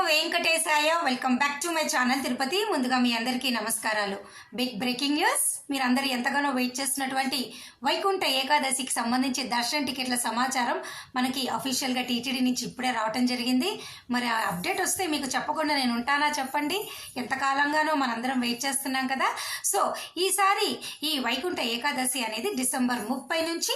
Venkatesaya. Welcome back to my channel Tirupati. ముందుగా మీ అందరికీ నమస్కారాలు. Big breaking news. మీరందరూ ఎంతగానో వెయిట్ చేస్తున్నటువంటి వైకుంఠ ఏకాదశికి సంబంధించి దర్శన టికెట్ల సమాచారం మనకి అఫీషియల్గా టీటీడీ నుంచి ఇప్పుడే రావటం జరిగింది. మరి ఆ అప్డేట్ వస్తే మీకు చెప్పకుండా నేను ఉంటానా చెప్పండి? ఎంతకాలంగానో మనందరం వెయిట్ చేస్తున్నాం కదా. సో ఈసారి ఈ వైకుంఠ ఏకాదశి అనేది డిసెంబర్ 30 నుంచి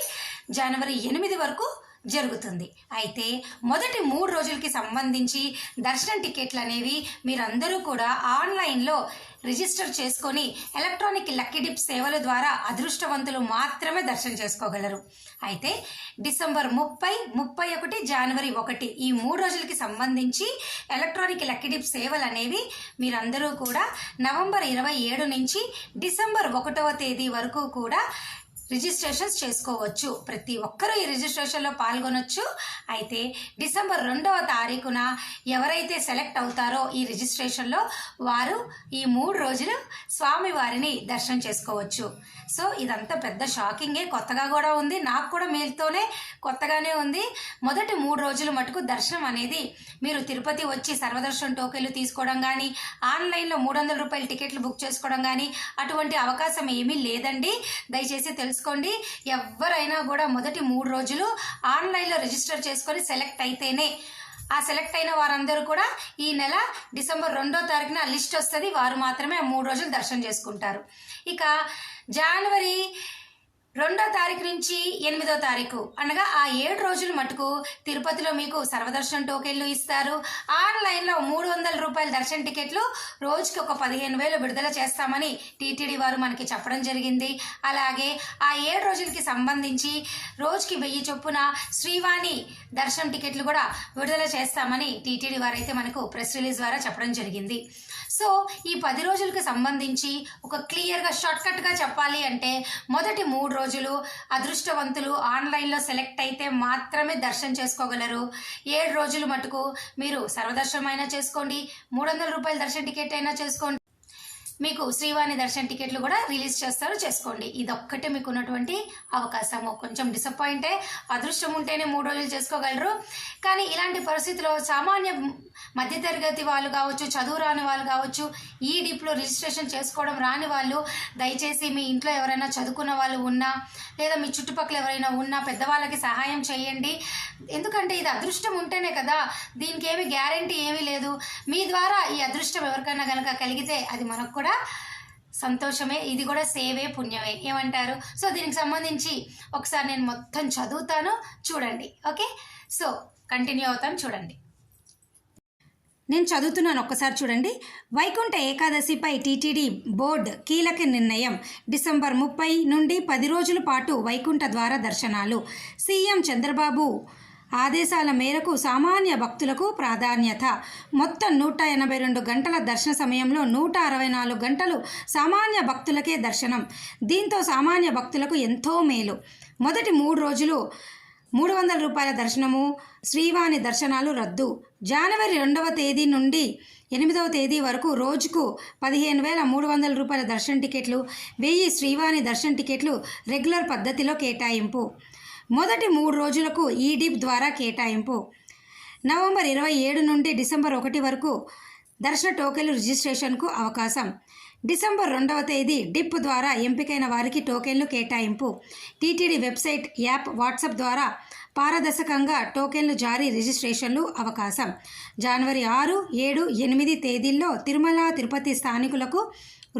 జనవరి 8 వరకు జరుగుతుంది. అయితే మొదటి 3 రోజులకి సంబంధించి దర్శనం టికెట్లు అనేవి మీరందరూ కూడా ఆన్లైన్లో రిజిస్టర్ చేసుకొని ఎలక్ట్రానిక్ లక్కీ డిప్ సేవల ద్వారా అదృష్టవంతులు మాత్రమే దర్శనం చేసుకోగలరు. అయితే డిసెంబర్ 30, 31, జనవరి 1 ఈ 3 రోజులకి సంబంధించి ఎలక్ట్రానిక్ లక్కీ డిప్ సేవలు అనేవి మీరందరూ కూడా నవంబర్ 27 నుంచి డిసెంబర్ 1వ తేదీ వరకు కూడా రిజిస్ట్రేషన్స్ చేసుకోవచ్చు. ప్రతి ఒక్కరూ ఈ రిజిస్ట్రేషన్లో పాల్గొనొచ్చు. అయితే డిసెంబర్ 2వ తారీఖున ఎవరైతే సెలెక్ట్ అవుతారో ఈ రిజిస్ట్రేషన్లో వారు ఈ 3 రోజులు స్వామివారిని దర్శనం చేసుకోవచ్చు. సో ఇదంతా పెద్ద షాకింగే, కొత్తగా కూడా ఉంది. నాకు కూడా మీతోనే కొత్తగానే ఉంది. మొదటి 3 రోజులు మటుకు దర్శనం అనేది మీరు తిరుపతి వచ్చి సర్వదర్శనం టోకెన్లు తీసుకోవడం కానీ, ఆన్లైన్లో 300 రూపాయల టికెట్లు బుక్ చేసుకోవడం కానీ అటువంటి అవకాశం ఏమీ లేదండి. దయచేసి తెలుసుకోండి. ఎవరైనా కూడా మొదటి 3 రోజులు ఆన్లైన్లో రిజిస్టర్ చేసుకొని సెలెక్ట్ అయితేనే, ఆ సెలెక్ట్ అయిన వారందరూ కూడా ఈ నెల డిసెంబర్ 2వ తారీఖున లిస్ట్ వస్తుంది. వారు మాత్రమే 3 రోజులు దర్శనం చేసుకుంటారు. ఇక జనవరి 2వ తారీఖు నుంచి 8వ తారీఖు అనగా ఆ 7 రోజులు మటుకు తిరుపతిలో మీకు సర్వదర్శనం టోకెన్లు ఇస్తారు. ఆన్లైన్లో 300 రూపాయల దర్శన టికెట్లు రోజుకి ఒక 15,000 విడుదల చేస్తామని టీటీడీ వారు మనకి చెప్పడం జరిగింది. అలాగే ఆ 7 రోజులకి సంబంధించి రోజుకి 1000 చొప్పున శ్రీవాణి దర్శనం టికెట్లు కూడా విడుదల చేస్తామని టీటీడీ వారు అయితే మనకు ప్రెస్ రిలీజ్ ద్వారా చెప్పడం జరిగింది. సో ఈ 10 రోజులకు సంబంధించి ఒక క్లియర్గా షార్ట్కట్గా చెప్పాలి అంటే మొదటి 3 రోజులు అదృష్టవంతులు ఆన్లైన్లో సెలెక్ట్ అయితే మాత్రమే దర్శనం చేసుకోగలరు. 7 రోజులు మటుకు మీరు సర్వదర్శనం అయినా చేసుకోండి, 300 రూపాయల దర్శన టికెట్ అయినా చేసుకోండి, మీకు శ్రీవాణి దర్శన టికెట్లు కూడా రిలీజ్ చేస్తారు, చేసుకోండి. ఇదొక్కటే మీకు ఉన్నటువంటి అవకాశము. కొంచెం డిసప్పాయింటే, అదృష్టం ఉంటేనే 3 రోజులు చేసుకోగలరు. కానీ ఇలాంటి పరిస్థితిలో సామాన్య మధ్యతరగతి వాళ్ళు కావచ్చు, చదువు రాని వాళ్ళు కావచ్చు, ఈ డిప్లో రిజిస్ట్రేషన్ చేసుకోవడం రాని వాళ్ళు దయచేసి మీ ఇంట్లో ఎవరైనా చదువుకున్న వాళ్ళు ఉన్నా, లేదా మీ చుట్టుపక్కల ఎవరైనా ఉన్నా పెద్దవాళ్ళకి సహాయం చేయండి. ఎందుకంటే ఇది అదృష్టం ఉంటేనే కదా, దీనికి ఏమి గ్యారంటీ ఏమీ లేదు. మీ ద్వారా ఈ అదృష్టం ఎవరికైనా కనుక కలిగితే అది మనకు కూడా సంతోషమే, ఇది కూడా సేవే, పుణ్యమే. ఏమంటారు? సో దీనికి సంబంధించి ఒకసారి నేను మొత్తం చదువుతాను, చూడండి. ఓకే, సో కంటిన్యూ అవుతాను, చూడండి. నేను చదువుతున్నాను, ఒక్కసారి చూడండి. వైకుంఠ ఏకాదశిపై టీటీడీ బోర్డు కీలక నిర్ణయం. డిసెంబర్ 30 నుండి 10 రోజుల పాటు వైకుంఠ ద్వార దర్శనాలు. సీఎం చంద్రబాబు ఆదేశాల మేరకు సామాన్య భక్తులకు ప్రాధాన్యత. మొత్తం 182 గంటల దర్శన సమయంలో 164 గంటలు సామాన్య భక్తులకే దర్శనం. దీంతో సామాన్య భక్తులకు ఎంతో మేలు. మొదటి 3 రోజులు 300 రూపాయల దర్శనము, శ్రీవాణి దర్శనాలు రద్దు. జనవరి 2వ తేదీ నుండి 8వ తేదీ వరకు రోజుకు 15,300 రూపాయల దర్శన టికెట్లు, 1000 శ్రీవాణి దర్శన టికెట్లు రెగ్యులర్ పద్ధతిలో కేటాయింపు. మొదటి 3 రోజులకు ఈ డిప్ ద్వారా కేటాయింపు. నవంబర్ 27 నుండి డిసెంబర్ 1 వరకు దర్శన టోకెన్లు రిజిస్ట్రేషన్కు అవకాశం. డిసెంబర్ 2వ తేదీ డిప్ ద్వారా ఎంపికైన వారికి టోకెన్లు కేటాయింపు. టీటీడీ వెబ్సైట్, యాప్, వాట్సాప్ ద్వారా పారదర్శకంగా టోకెన్లు జారీ, రిజిస్ట్రేషన్లు అవకాశం. జనవరి 6, 7, 8 తేదీల్లో తిరుమల, తిరుపతి స్థానికులకు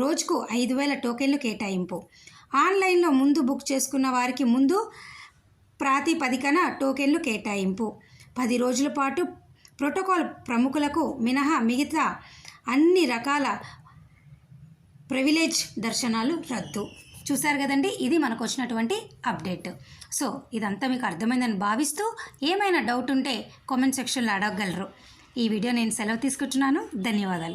రోజుకు 5,000 టోకెన్లు కేటాయింపు. ఆన్లైన్లో ముందు బుక్ చేసుకున్న వారికి ముందు ప్రాతిపదికన టోకెన్లు కేటాయింపు. 10 రోజుల పాటు ప్రోటోకాల్ ప్రముఖులకు మినహా మిగతా అన్ని రకాల ప్రివిలేజ్ దర్శనాలు రద్దు. చూశారు కదండి, ఇది మనకు వచ్చినటువంటి అప్డేట్. సో ఇదంతా మీకు అర్థమైందని భావిస్తూ ఏమైనా డౌట్ ఉంటే కామెంట్ సెక్షన్లో అడగగలరు. ఈ వీడియో నేను సెలవు తీసుకుంటున్నాను. ధన్యవాదాలు.